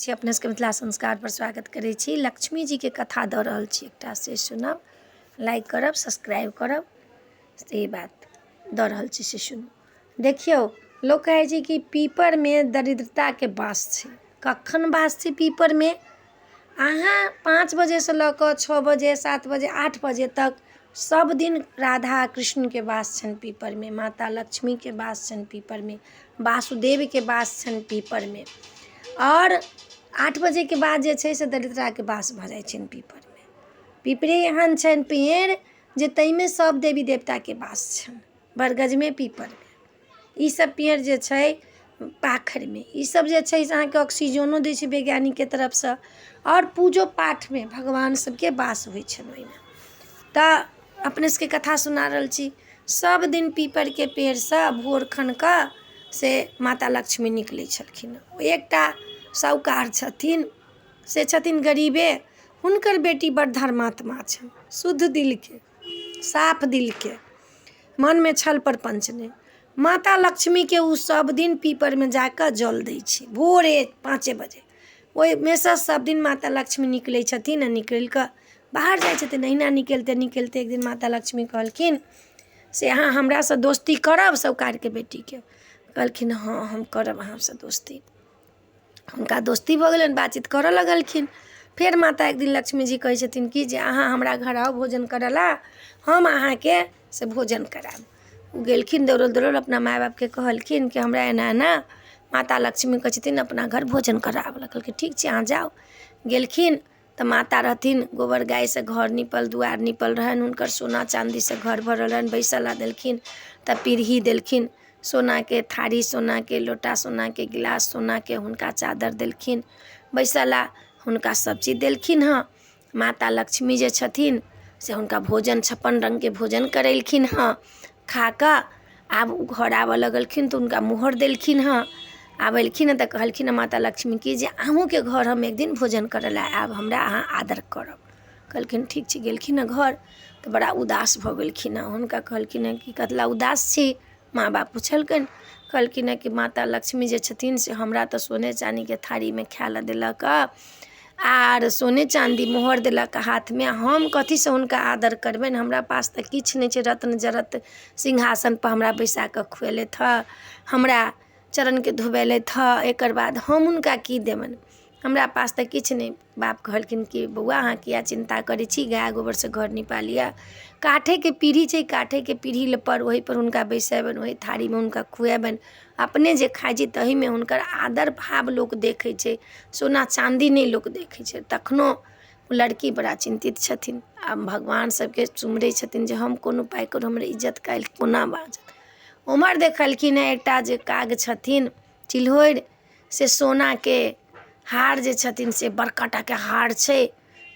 छी अपने सबके मिथिला संस्कार पर स्वागत करै छी। लक्ष्मी जी के कथा दऽ रहल छी एकटा, से सुनब, लाइक करब, सब्सक्राइब करब, से बात दऽ रहल छी से सुनू। देखियौ, लोक कहै छै कि पीपरमे दरिद्रताके वास छै। कखन वास छै पीपरमे? अहाँ 5 बजेसँ लऽ कऽ 6 बजे, 7 बजे, 8 बजे तक सब दिन राधा कृष्णके वास छनि पीपरमे, माता लक्ष्मीके वास छनि पीपरमे, वासुदेवके वास छनि पीपरमे। और 8 बजेके बाद जे छै से दरिद्रताके वास भऽ जाइ छनि पीपरमे। पीपरे एहन छनि पेड़ जे ताहिमे सब देवी देवताके वास छनि, बरगजमे, पीपरमे। ईसब पेड़ जे छै पाखरिमे, ईसब जे छै से अहाँके ऑक्सीजनो दै छै वैज्ञानिकके तरफसँ, और पूजो पाठमे भगवान सबके वास होइ छनि ओहिमे। तऽ अपने सबके कथा सुना रहल छी। सब दिन पीपरके पेड़सँ भोर खन कऽ से माता लक्ष्मी निकलै छलखिन। एकटा साहूकार छथिन, से छथिन गरीबे, हुनकर बेटी बड़ धर्मात्मा छनि, शुद्ध दिलके, साफ दिलके, मनमे छल प्रपंच नहि। माता लक्ष्मीके उ सब दिन पीपरमे जाकऽ जल दै छै, भोरे 5 बजे। ओहिमे सँ सब दिन माता लक्ष्मी निकलै छथिन, आ निकलि कऽ बाहर जाइ छथिन। अहिना निकलते निकलते एक दिन माता लक्ष्मी कहलखिन से अहाँ हमरासँ दोस्ती करब, साहूकारके बेटीके? कहलखिन हाँ, हम करब अहाँसँ दोस्ती। हुनका दोस्ती भऽ गेलनि, बातचीत करऽ लगलखिन। फेर माता एक दिन लक्ष्मी जी कहै छथिन कि जे अहाँ हमरा घर आउ भोजन करऽ ला, हम अहाँके से भोजन करायब। ओ गेलखिन दौड़ल दौड़ल अपना माय बापके कहलखिन कि हमरा एना एना माता लक्ष्मी कहै छथिन अपना घर भोजन कराबऽ ला। कहलकै ठीक छै अहाँ जाउ। गेलखिन तऽ माता रहथिन, गोबर गायसँ घर नीपल, दुआर नीपल रहनि, हुनकर सोना चाँदीसँ घर भरल रहनि। बैसऽ ला देलखिन तऽ पीढ़ी देलखिन, सोनाके थारी, सोनाके लोटा, सोनाके गिलास, सोनाके हुनका चादर देलखिन, बैसऽ ला हुनका सब चीज देलखिन हँ। माता लक्ष्मी जे छथिन से हुनका भोजन 56 रङ्गके भोजन करेलखिन हँ। खा कऽ आब उ घर आबऽ लगलखिन तऽ हुनका मोहर देलखिन हँ। आब एलखिन हँ तऽ कहलखिन हँ माता लक्ष्मी कि जे अहूँके घर हम एक दिन भोजन करऽ ला आयब, हमरा अहाँ आदर करब। कहलखिन ठीक छै। गेलखिन हँ घर तऽ बड़ा उदास भऽ गेलखिन हँ। हुनका कहलखिन हँ कि कथी ला उदास छी? माँ बाप पुछलकनि। कहलखिन हँ कि माता लक्ष्मी जे छथिन से हमरा तऽ सोने चाँदीके थारीमे खाय ला देलक, आर सोने चाँदी मोहर देलक हाथमे, हम कथीसँ हुनका आदर करबनि? हमरा पास तऽ किछु नहि छै, रत्न जरत सिंहासनपर हमरा बैसा कऽ खुएलथि हँ, हमरा चरणके धुबेलथि हँ, एकर बाद हम हुनका की देबनि? हमरा पास तऽ किछु नहि। बाप कहलखिन कि बौआ अहाँ किया चिन्ता करै छी, गाय गोबरसँ घर निपा लिअ। काठेके पीढ़ी छै, काठेके पीढ़ीपर ओहीपर हुनका बैसेबनि, ओही थारीमे हुनका खुएबनि। अपने जे खाइ छी तहीमे हुनकर आदर भाव लोक देखै छै, सोना चाँदी नहि लोक देखै छै। तखनो ओ लड़की बड़ा चिन्तित छथिन, आ भगवान सबके सुमरै छथिन जे हम कोनो उपाय करू, हमर इज्जत काल्हि कोना बाँचत। उमहर देखलखिन हँ एकटा जे काग छथिन चिल्होरि, से सोनाके हार जे छथिन से बड़का टाके हार छै,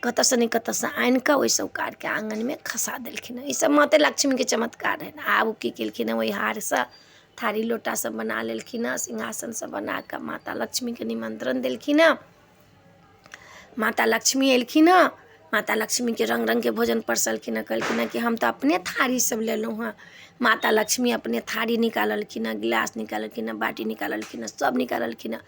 कतऽसँ नहि कतऽसँ आनि कऽ ओहि साहूकारके आँगनमे खसा देलखिन हँ। ईसब माते लक्ष्मीके चमत्कार है। आब ओ की केलखिन हँ, ओहि हारसँ थारी लोटा सब बना लेलखिन हँ, सिंहासन सब बना कऽ माता लक्ष्मीके निमंत्रण देलखिन हँ। माता लक्ष्मी एलखिन हँ, माता लक्ष्मीके रङ्ग रङ्गके भोजन परसलखिन हँ। कहलखिन हँ कि हम तऽ अपने थारी सब लेलहुँ हँ। माता लक्ष्मी अपने थारी निकाललखिन हँ, गिलास निकाललखिन हँ, बाटी निकाललखिन हँ, सब निकाललखिन हँ।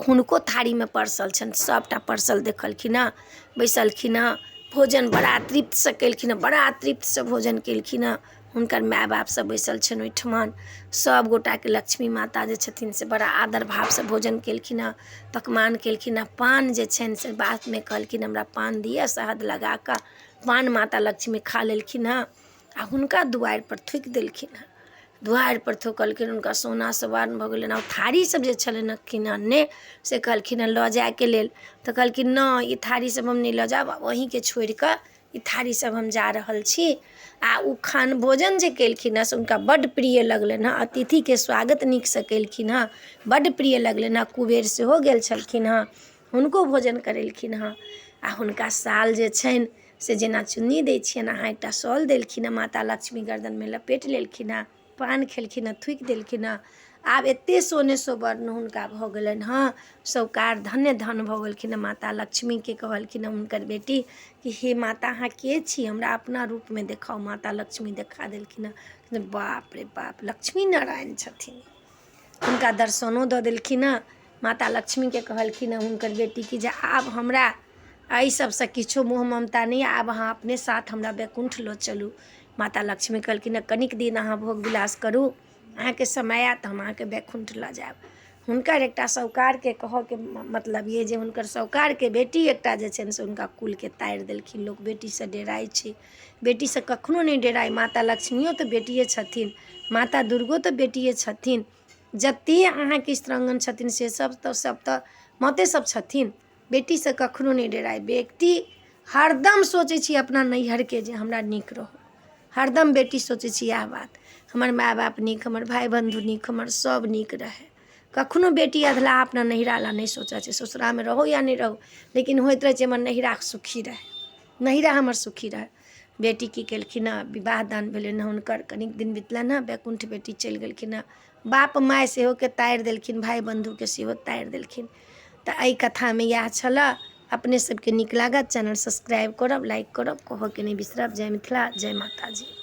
हुनको थारीमे परसल छनि, सबटा परसल देखलखिन हँ, बैसलखिन हँ, भोजन बड़ा तृप्तसँ केलखिन हँ, बड़ा तृप्तसँ भोजन केलखिन हँ। हुनकर माय बाप सब बैसल छनि ओहिठमन, सब गोटाके लक्ष्मी माता जे छथिन से बड़ा आदर भावसँ भोजन केलखिन हँ, पकवान केलखिन हँ। पान जे छनि से बातमे कहलखिन हमरा पान दिअ, शहद लगा कऽ पान माता लक्ष्मी खा लेलखिन हँ, आ हुनका दुआरिपर थुकि देलखिन हँ। दुआरिपर थुकलखिन, हुनका सोनासँ वर्ण भऽ गेलनि। आ थारी सब जे छलनि किनने से कहलखिन हँ लऽ जायके लेल, तऽ कहलखिन नहि, ई थारी सब हम नहि लऽ जायब, अहीँके छोड़ि कऽ ई थारी सब हम जा रहल छी। आ ओ खान भोजन जे केलखिन हँ से हुनका बड्ड प्रिय लगलनि हँ, अतिथिके स्वागत नीकसँ केलखिन हँ, बड्ड प्रिय लगलनि हँ। कुबेर सेहो गेल छलखिन हँ, हुनको भोजन करेलखिन हँ। आ हुनका साल जे छनि से जेना चुन्नी दै छियनि अहाँ, एकटा शॉल देलखिन हँ, माता लक्ष्मी गर्दनमे लपेट लेलखिन हँ, पान खेलखिन हँ, थुकि देलखिन हँ। आब एते सोने सोवर्ण हुनका भऽ गेलनि हँ, साहूकार धन्य धन्य भऽ गेलखिन हँ। माता लक्ष्मीके कहलखिन हँ हुनकर बेटी कि हे माता अहाँ के छी, हमरा अपना रूपमे देखाउ। माता लक्ष्मी देखा देलखिन हँ। बाप रे बाप, लक्ष्मी नारायण छथिन। हुनका दर्शनो दऽ देलखिन हँ। माता लक्ष्मीके कहलखिन हुनकर बेटी कि जे आब हमरा एहि सबसँ किछो मोह ममता नहीं, आब अहाँ अपने साथ हमरा बैकुंठ लऽ चलू। माता लक्ष्मी कहलखिन कनिक दिन अहाँ भोग विलास करू, अहाँके समय आयत हम अहाँके बैकुंठ लऽ जायब। हुनकर एकटा साहूकारके कहऽके मतलब ये जे हुनकर साहूकारके बेटी एकटा जे छनि से हुनका कुलके तारि देलखिन। लोक बेटीसँ डेराइ छै, बेटीसँ कखनो नहि डेराइ। माता लक्ष्मियो तऽ बेटिए छथिन, माता दुर्गो तऽ बेटिए छथिन, जतेक अहाँके स्त्रांगन छथिन से सब तऽ माते सब छथिन। बेटीसँ कखनो नहि डेराइ। बेटी हरदम सोचै छी अपना नैहरके जे हमरा नीक रहू, हरदम बेटी सोचै छी इएह बात, हमर माय बाप नीक, हमर भाय बन्धु नीक, हमर सब नीक रहै। कखनो बेटी अधलाह अपना नैहरा ला नहीं सोचै छै, ससुरामे रहू या नहीं रहू, लेकिन होइत रहै छै हमर नैहरा सुखी रहै, नैहरा हमर सुखी रहै। बेटी की केलखिन हँ, विवाह दान भेलनि हँ हुनकर, कनिक दिन बितलनि हँ, बैकुंठ बेटी चलि गेलखिन हँ। बाप माय सेहोके तारि देलखिन, भाय बन्धुके सेहो तारि देलखिन। तऽ एहि कथामे इएह छलै। अपने सबके नीक लागत चैनल सब्सक्राइब करब, लाइक करब, कहऽके नहीं बिसरब। जय मिथिला, जय माता जी।